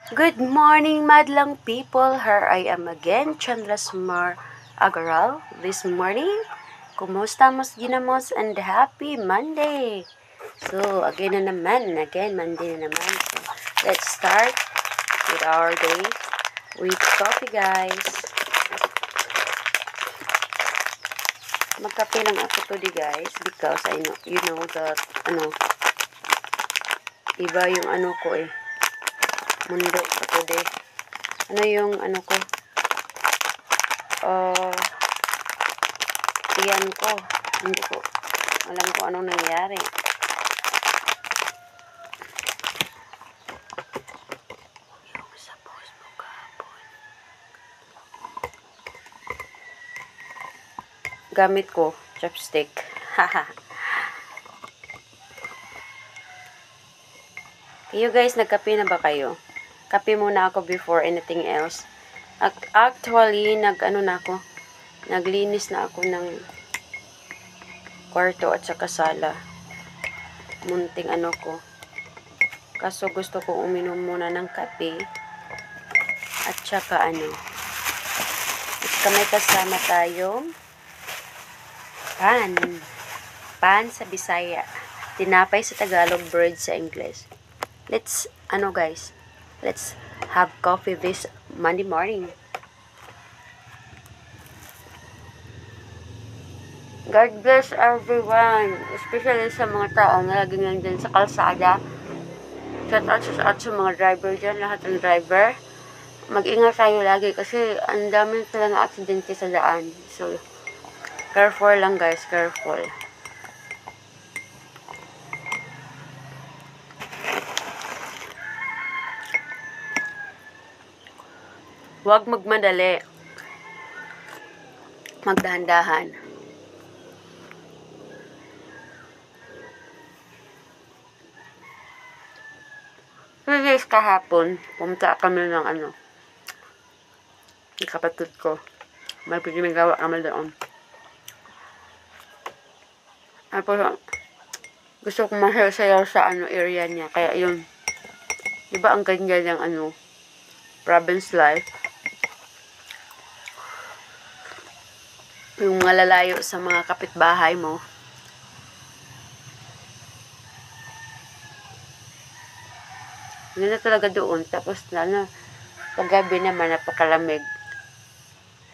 Good morning, madlang people. Here I am again, Chandra Sumar Agaral. This morning, kumusta mas ginamos and happy Monday. So, again Monday na naman. So, let's start with our day with coffee, guys. Magkape lang ako today, guys, because I know, you know that, iba yung ko mundo ko today. Ano yung ko? Tiyan ko. Hindi ko alam kung anong nangyari. Yung sa post mo kahapon. Gamit ko, chopstick. Haha. You guys, nagkape na ba kayo? Kape muna ako before anything else. Actually, naglinis na ako ng kwarto at saka sala. Munting ko. Kaso gusto ko uminom muna ng kape. At saka At may kasama tayong pan. Pan sa Bisaya. Tinapay sa Tagalog, bread sa English. Let's have coffee this Monday morning. God bless everyone, especially sa mga taong laging nandyan sa kalsada. Shout out sa mga driver dyan, lahat ng driver. Mag-ingat tayo lagi kasi ang dami talaga aksidente sa daan. So, careful lang guys, careful. Huwag magmadali. Magdahan-dahan. Guys, kahapon, pumunta kami ng ng kapatid ko. May pinagawa kami doon. Tapos, gusto ko masayaw sa area niya. Kaya yun, diba ang ganda ng province life? Yung malalayo sa mga kapitbahay mo. Ganda talaga doon. Tapos paggabi naman napakalamig.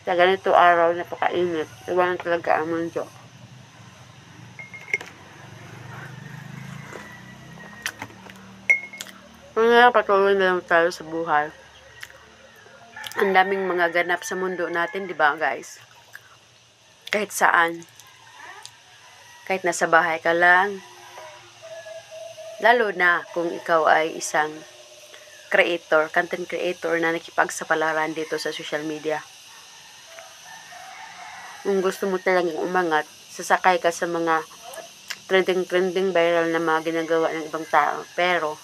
Sa ganito araw napakainit. Iba na talaga ang mundo. Patuloy na lang tayo sa buhay. Ang daming mga ganap sa mundo natin, di ba guys? Kahit saan. Kahit nasa bahay ka lang. Lalo na kung ikaw ay isang content creator na nakipagsapalaran dito sa social media. Kung gusto mo talagang umangat, sasakay ka sa mga trending viral na mga ginagawa ng ibang tao. Pero,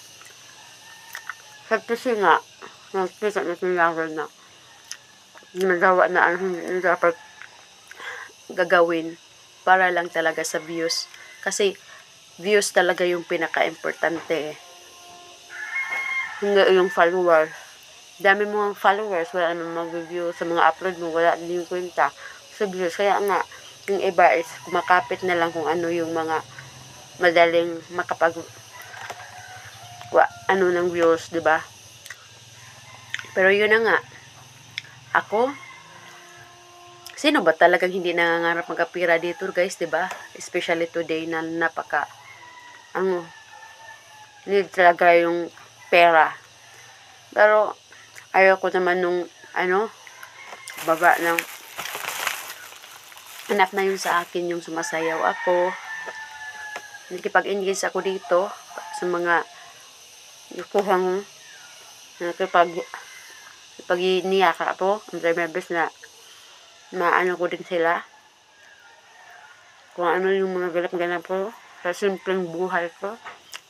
kasi nga, nakikita na sila na ginagawa na hindi dapat gagawin para lang talaga sa views. Kasi, views talaga yung pinaka-importante. Hindi yung followers. Dami mong followers, wala namang mag-review sa mga upload mo, wala din yung kwenta sa views. Kaya nga, yung iba is kumakapit na lang kung ano yung mga madaling ng views, diba? Pero yun na nga, ako, sino ba talagang hindi nangangarap magkapira dito guys, diba? Especially today na need talaga yung pera. Pero, ayoko naman nung, baba ng, anak na yun sa akin yung sumasayaw ako. Nakipag-engage ako dito sa mga kuhang nakipag-niyaka ako. Ang drivers na maano ko din sila. Kung ano yung mga ganap-ganap ko sa simpleng buhay ko.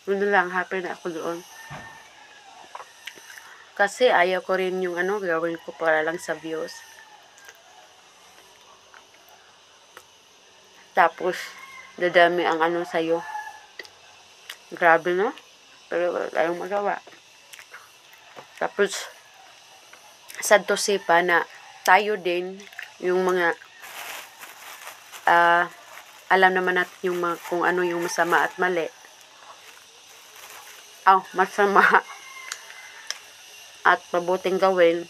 Yun lang, happy na ako doon. Kasi ayaw ko rin yung gawin ko para lang sa views. Tapos, dadami ang sa'yo. Grabe, no? Pero wala tayong magawa. Tapos, sad to say pa na tayo din, yung mga, alam naman natin yung kung ano yung masama at mali. Masama at mabuting gawin.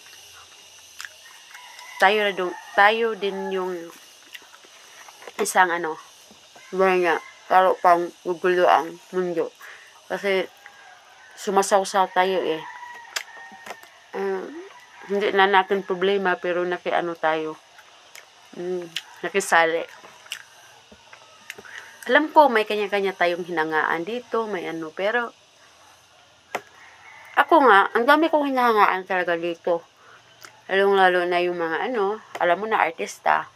Tayo din yung isang lalo pang gugulo ang mundo. Kasi sumasawsaw tayo eh. Hindi na natin problema pero tayo. Nakisali. Alam ko may kanya-kanya tayong hinangaan dito, may pero ako nga, ang dami kong hinahangaan talaga dito. Lalo na yung mga alam mo na artista.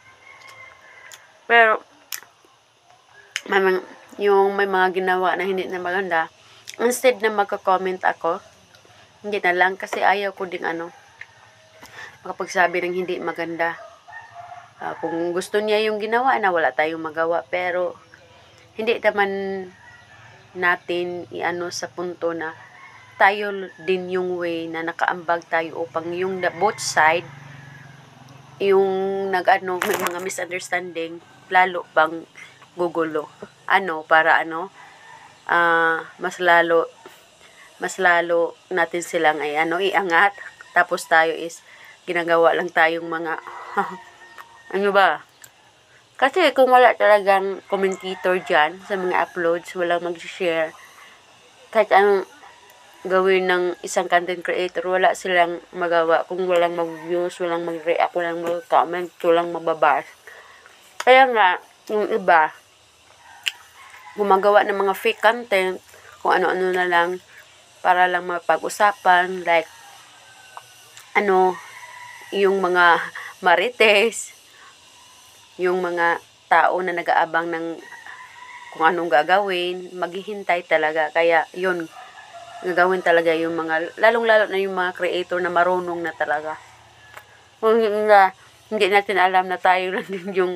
Pero may mga ginawa na hindi na maganda, instead na magko-comment ako, hindi na lang kasi ayaw ko ding makapagsabi ng hindi maganda. Kung gusto niya yung ginawa na wala tayong magawa, pero hindi naman natin sa punto na tayo din yung way na nakaambag tayo upang yung both side yung may mga misunderstanding lalo bang gugulo para mas lalo natin silang iangat, tapos tayo is ginagawa lang tayong mga ba. Kasi kung wala talagang commentator dyan sa mga uploads, walang mag-share, kahit anong gawin ng isang content creator, wala silang magawa kung walang mag-views, walang mag-react, walang mag-comment, walang mababash. Kaya nga, yung iba, gumagawa ng mga fake content, kung ano-ano na lang, para lang mapag-usapan, like, yung mga marites, yung mga tao na nag-aabang ng kung anong gagawin, maghihintay talaga. Kaya, yun, gagawin talaga yung mga, lalong-lalo na yung mga creator na marunong na talaga. Kung hindi natin alam na tayo lang din yung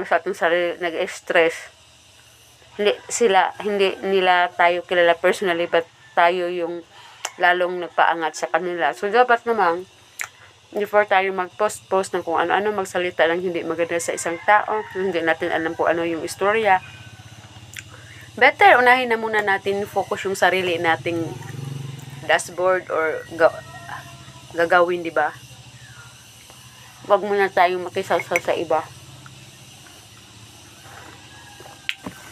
sa ating sarili, nag-stress. Hindi nila tayo kilala personally, but tayo yung lalong nagpaangat sa kanila. So, dapat naman, before tayo mag-post ng kung ano-ano, magsalita lang hindi maganda sa isang tao, hindi natin alam kung ano yung istorya, better unahin na muna natin focus yung sarili nating dashboard or gagawin, di ba? Wag muna tayong makisalsal sa iba.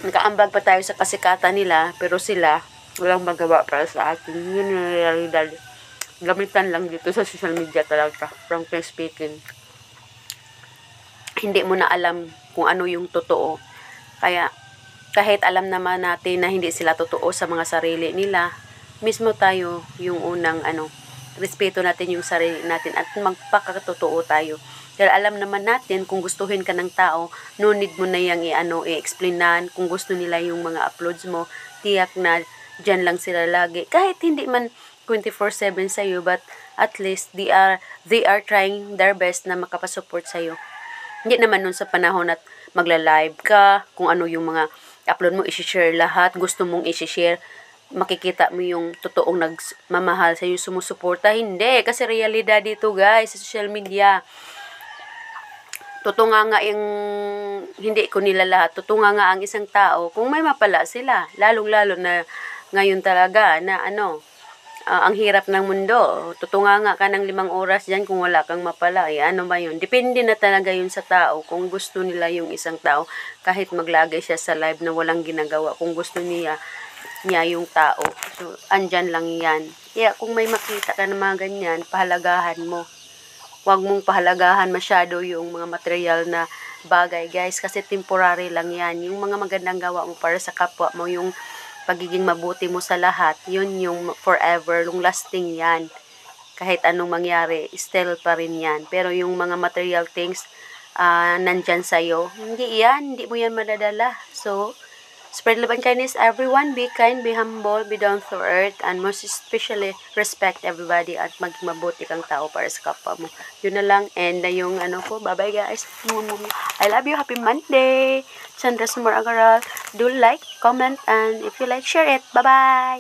Nakaambag pa tayo sa kasikatan nila, pero sila walang magawa para sa atin. Yun yung realidad. Gamitan lang dito sa social media talaga, frankly speaking. Hindi mo na alam kung ano yung totoo. Kaya kahit alam naman natin na hindi sila totoo sa mga sarili nila, mismo tayo yung unang respeto natin yung sarili natin at magpakatotoo tayo. Dahil alam naman natin kung gustuhin ka ng tao, no need mo na yung i-explainan. Kung gusto nila yung mga uploads mo, tiyak na dyan lang sila lagi. Kahit hindi man 24/7 sa'yo, but at least they are trying their best na makapasupport sa'yo. Hindi naman nun sa panahon at magla-live ka, kung ano yung mga upload mo, i-share lahat, gusto mong i-share, makikita mo yung totoong nagmamahal sa'yo, sumusuporta. Hindi, kasi realidad dito guys, sa social media. Totoo nga yung hindi ko nila lahat. Totoo nga ang isang tao kung may mapala sila. Lalong-lalo na ngayon talaga na ang hirap ng mundo. Totoo nga ka ng 5 oras dyan kung wala kang mapala. Ano ba yun? Depende na talaga yun sa tao. Kung gusto nila yung isang tao, kahit maglagay siya sa live na walang ginagawa, kung gusto niya yung tao. So, andyan lang yan. Kaya kung may makita ka ng mga ganyan, pahalagahan mo. Huwag mong pahalagahan masyado yung mga material na bagay, guys. Kasi temporary lang yan. Yung mga magandang gawa mo para sa kapwa mo, yung pagiging mabuti mo sa lahat, yun yung forever, yung lasting yan. Kahit anong mangyari, still pa rin yan. Pero yung mga material things, nandyan sa'yo, hindi mo yan madadala. So, spread love and kindness, everyone. Be kind, be humble, be down to earth, and most especially, respect everybody at maging mabuti kang tao para sa kapwa mo. Yun na lang. And yung ko, bye-bye guys. I love you. Happy Monday. Sandra Sumar Agaral. Do like, comment, and if you like, share it. Bye-bye.